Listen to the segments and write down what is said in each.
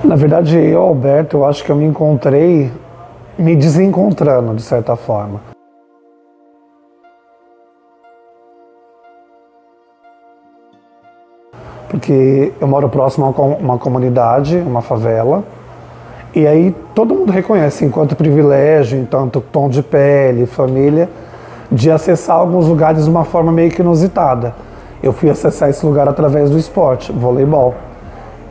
Na verdade, Alberto, eu acho que eu me encontrei me desencontrando, de certa forma. Porque eu moro próximo a uma comunidade, uma favela, e aí todo mundo reconhece enquanto privilégio, enquanto tom de pele, família, de acessar alguns lugares de uma forma meio que inusitada. Eu fui acessar esse lugar através do esporte, voleibol.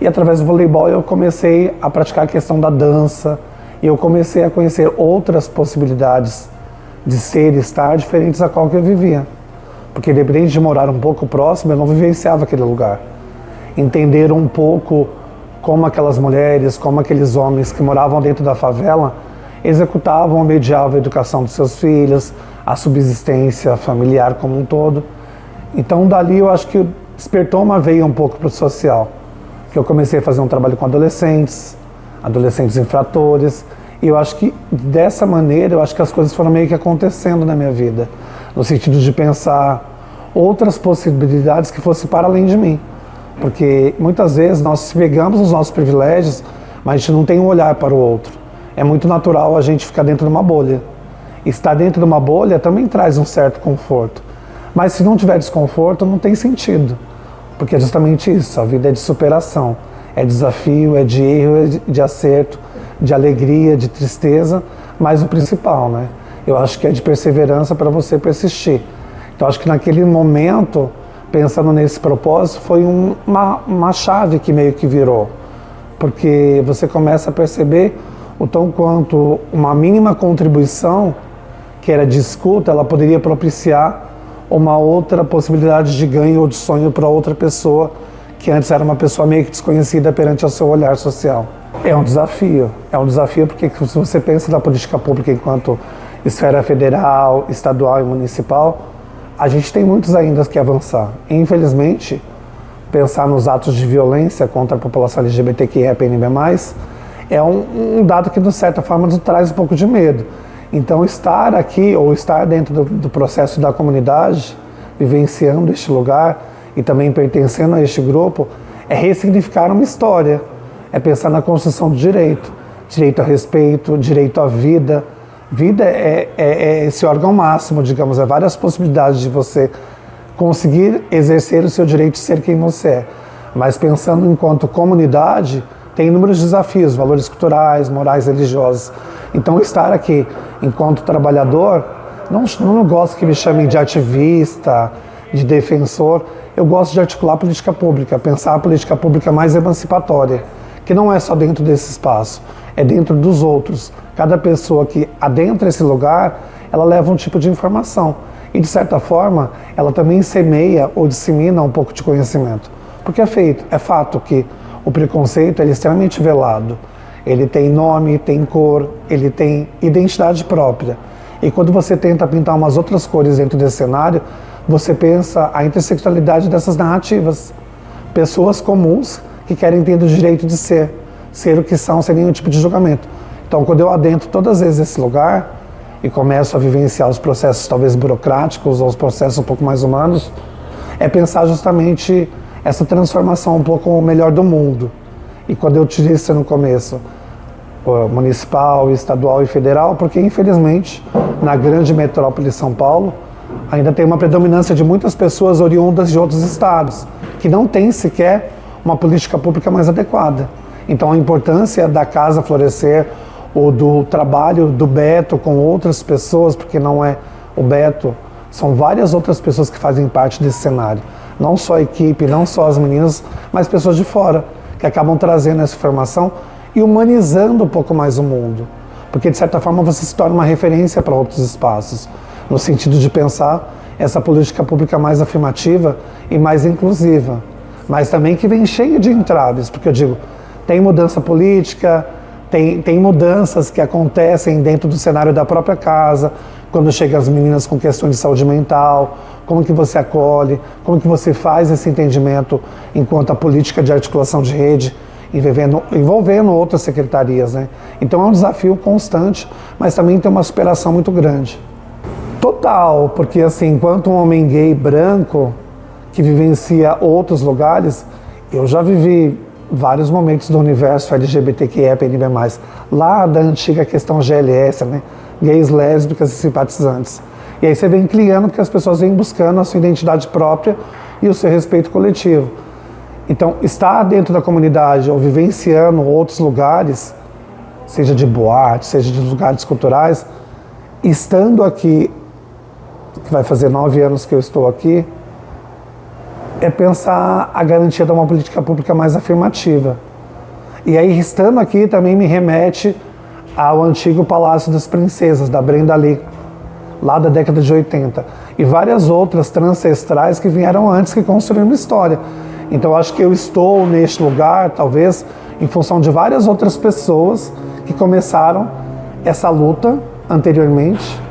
E através do voleibol eu comecei a praticar a questão da dança, e eu comecei a conhecer outras possibilidades de ser e estar diferentes da qual que eu vivia. Porque independente de morar um pouco próximo, eu não vivenciava aquele lugar. Entender um pouco como aquelas mulheres, como aqueles homens que moravam dentro da favela executavam ou mediavam a educação dos seus filhos, a subsistência familiar como um todo. Então dali eu acho que despertou uma veia um pouco para o social, que eu comecei a fazer um trabalho com adolescentes infratores, e eu acho que dessa maneira, eu acho que as coisas foram meio que acontecendo na minha vida, no sentido de pensar outras possibilidades que fossem para além de mim. Porque muitas vezes nós pegamos os nossos privilégios, mas a gente não tem um olhar para o outro. É muito natural a gente ficar dentro de uma bolha. Estar dentro de uma bolha também traz um certo conforto. Mas se não tiver desconforto, não tem sentido. Porque é justamente isso, a vida é de superação. É desafio, é de erro, é de acerto, de alegria, de tristeza, mas o principal, né? Eu acho que é de perseverança para você persistir. Então acho que naquele momento, pensando nesse propósito, foi uma chave que meio que virou. Porque você começa a perceber o tão quanto uma mínima contribuição, que era de escuta, ela poderia propiciar uma outra possibilidade de ganho ou de sonho para outra pessoa, que antes era uma pessoa meio que desconhecida perante o seu olhar social. É um desafio porque se você pensa na política pública enquanto esfera federal, estadual e municipal, a gente tem muitos ainda que avançar. Infelizmente, pensar nos atos de violência contra a população LGBTQIA+, é um dado que, de certa forma, nos traz um pouco de medo. Então, estar aqui, ou estar dentro do processo da comunidade, vivenciando este lugar e também pertencendo a este grupo, é ressignificar uma história, é pensar na construção do direito. Direito a respeito, direito à vida. Vida é esse órgão máximo, digamos, é várias possibilidades de você conseguir exercer o seu direito de ser quem você é. Mas pensando enquanto comunidade, tem inúmeros desafios, valores culturais, morais, religiosos. Então estar aqui enquanto trabalhador, não gosto que me chamem de ativista, de defensor, eu gosto de articular política pública, pensar a política pública mais emancipatória, que não é só dentro desse espaço, é dentro dos outros. Cada pessoa que adentra esse lugar, ela leva um tipo de informação. E, de certa forma, ela também semeia ou dissemina um pouco de conhecimento. Porque é fato que o preconceito ele é extremamente velado. Ele tem nome, tem cor, ele tem identidade própria. E quando você tenta pintar umas outras cores dentro desse cenário, você pensa a interseccionalidade dessas narrativas. Pessoas comuns que querem ter o direito de ser o que são sem nenhum tipo de julgamento. Então, quando eu adentro todas as vezes esse lugar e começo a vivenciar os processos talvez burocráticos ou os processos um pouco mais humanos, é pensar justamente essa transformação um pouco melhor do mundo. E quando eu te disse no começo, municipal, estadual e federal, porque infelizmente na grande metrópole de São Paulo ainda tem uma predominância de muitas pessoas oriundas de outros estados, que não tem sequer uma política pública mais adequada. Então a importância da Casa Florescer, ou do trabalho do Beto com outras pessoas, porque não é o Beto, são várias outras pessoas que fazem parte desse cenário. Não só a equipe, não só as meninas, mas pessoas de fora, que acabam trazendo essa informação e humanizando um pouco mais o mundo. Porque, de certa forma, você se torna uma referência para outros espaços, no sentido de pensar essa política pública mais afirmativa e mais inclusiva, mas também que vem cheia de entraves, porque eu digo, tem mudança política, tem mudanças que acontecem dentro do cenário da própria casa, quando chegam as meninas com questões de saúde mental, como que você acolhe, como que você faz esse entendimento enquanto a política de articulação de rede, envolvendo outras secretarias, né? Então é um desafio constante, mas também tem uma superação muito grande. Total, porque assim, enquanto um homem gay branco que vivencia outros lugares, eu já vivi vários momentos do universo LGBTQIA, PNB+, lá da antiga questão GLS, né? Gays, lésbicas e simpatizantes. E aí você vem criando porque as pessoas vêm buscando a sua identidade própria e o seu respeito coletivo. Então, estar dentro da comunidade ou vivenciando outros lugares, seja de boate, seja de lugares culturais, estando aqui, que vai fazer 9 anos que eu estou aqui, é pensar a garantia de uma política pública mais afirmativa. E aí, estando aqui, também me remete ao antigo Palácio das Princesas, da Brenda Lee, lá da década de 80. E várias outras transcestrais que vieram antes, que construíram uma história. Então, acho que eu estou neste lugar, talvez, em função de várias outras pessoas que começaram essa luta anteriormente,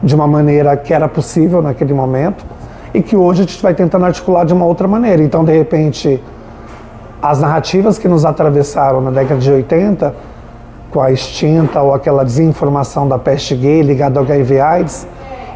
de uma maneira que era possível naquele momento, e que hoje a gente vai tentando articular de uma outra maneira. Então, de repente, as narrativas que nos atravessaram na década de 80, com a extinta ou aquela desinformação da peste gay ligada ao HIV/AIDS,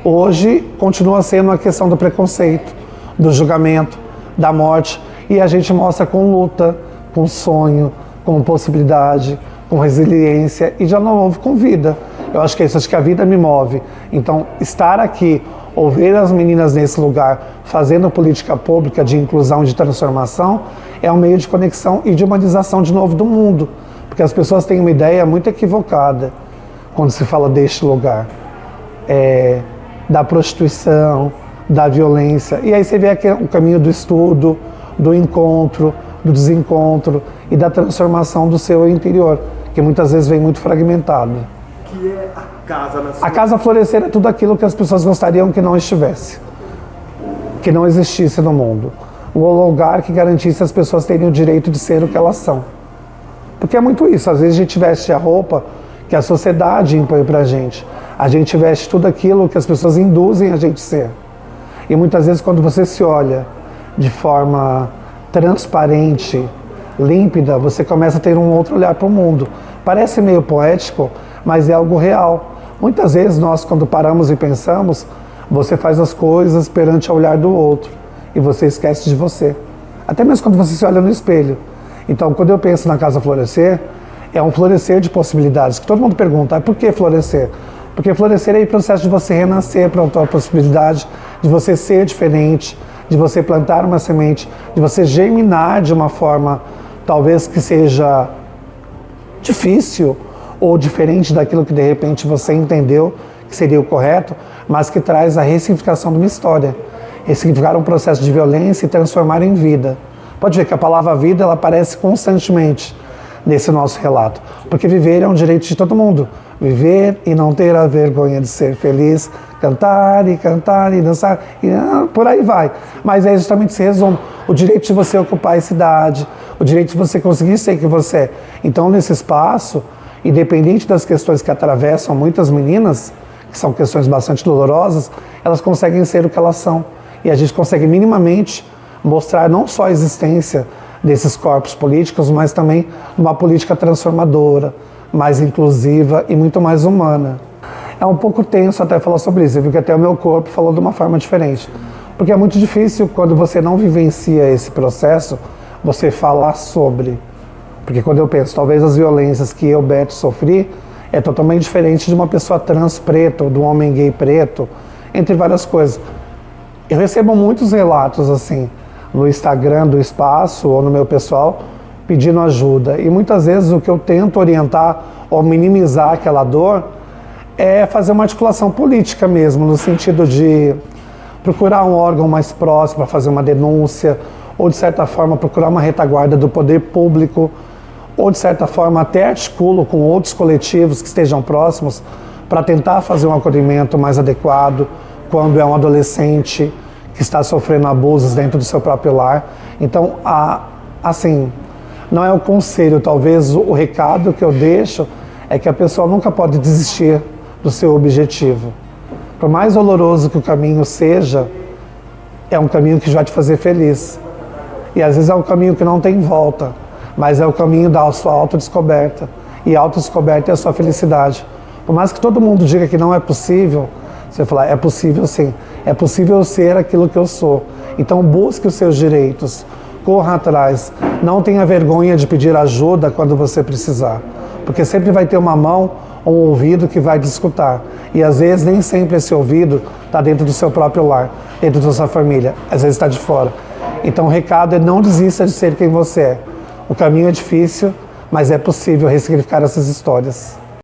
hoje continua sendo a questão do preconceito, do julgamento, da morte, e a gente mostra com luta, com sonho, com possibilidade, com resiliência e, de novo, com vida. Eu acho que é isso, acho que a vida me move. Então, estar aqui, ouvir as meninas nesse lugar fazendo política pública de inclusão e de transformação é um meio de conexão e de humanização de novo do mundo. Porque as pessoas têm uma ideia muito equivocada quando se fala deste lugar. Da prostituição, da violência. E aí você vê aqui o caminho do estudo, do encontro, do desencontro e da transformação do seu interior, que muitas vezes vem muito fragmentado. Que é a casa na sua... A Casa Florescer é tudo aquilo que as pessoas gostariam que não estivesse, que não existisse no mundo. Um lugar que garantisse as pessoas terem o direito de ser o que elas são. Porque é muito isso, às vezes a gente veste a roupa que a sociedade impõe pra gente. A gente veste tudo aquilo que as pessoas induzem a gente ser. E muitas vezes quando você se olha de forma transparente, límpida, você começa a ter um outro olhar para o mundo. Parece meio poético, mas é algo real. Muitas vezes nós, quando paramos e pensamos, você faz as coisas perante o olhar do outro e você esquece de você. Até mesmo quando você se olha no espelho. Então, quando eu penso na Casa Florescer, é um florescer de possibilidades. Que todo mundo pergunta, por que florescer? Porque florescer é o processo de você renascer para outra possibilidade, de você ser diferente, de você plantar uma semente, de você germinar de uma forma talvez que seja difícil ou diferente daquilo que de repente você entendeu que seria o correto, mas que traz a ressignificação de uma história, ressignificar um processo de violência e transformar em vida. Pode ver que a palavra vida ela aparece constantemente nesse nosso relato, porque viver é um direito de todo mundo. Viver e não ter a vergonha de ser feliz, cantar e dançar, e por aí vai. Mas é justamente esse resumo, o direito de você ocupar a cidade, o direito de você conseguir ser quem você é. Então, nesse espaço, independente das questões que atravessam muitas meninas, que são questões bastante dolorosas, elas conseguem ser o que elas são. E a gente consegue minimamente mostrar não só a existência desses corpos políticos, mas também uma política transformadora, mais inclusiva e muito mais humana. É um pouco tenso até falar sobre isso, eu vi que até o meu corpo falou de uma forma diferente. Porque é muito difícil quando você não vivencia esse processo, você falar sobre. Porque quando eu penso, talvez as violências que eu, Beto, sofri, é totalmente diferente de uma pessoa trans preta, ou de um homem gay preto, entre várias coisas. Eu recebo muitos relatos assim, no Instagram do espaço ou no meu pessoal, pedindo ajuda. E muitas vezes o que eu tento orientar ou minimizar aquela dor é fazer uma articulação política mesmo, no sentido de procurar um órgão mais próximo para fazer uma denúncia, ou de certa forma procurar uma retaguarda do poder público, ou de certa forma até articulo com outros coletivos que estejam próximos para tentar fazer um acolhimento mais adequado quando é um adolescente que está sofrendo abusos dentro do seu próprio lar. Então, assim, não é o conselho, talvez o recado que eu deixo é que a pessoa nunca pode desistir do seu objetivo. Por mais doloroso que o caminho seja, é um caminho que vai te fazer feliz. E às vezes é um caminho que não tem volta, mas é o caminho da sua autodescoberta. E a autodescoberta é a sua felicidade. Por mais que todo mundo diga que não é possível, você falar, é possível sim. É possível ser aquilo que eu sou. Então busque os seus direitos. corra atrás. Não tenha vergonha de pedir ajuda quando você precisar. Porque sempre vai ter uma mão ou um ouvido que vai te escutar. E às vezes nem sempre esse ouvido está dentro do seu próprio lar, dentro da sua família. Às vezes está de fora. Então o recado é: não desista de ser quem você é. O caminho é difícil, mas é possível ressignificar essas histórias.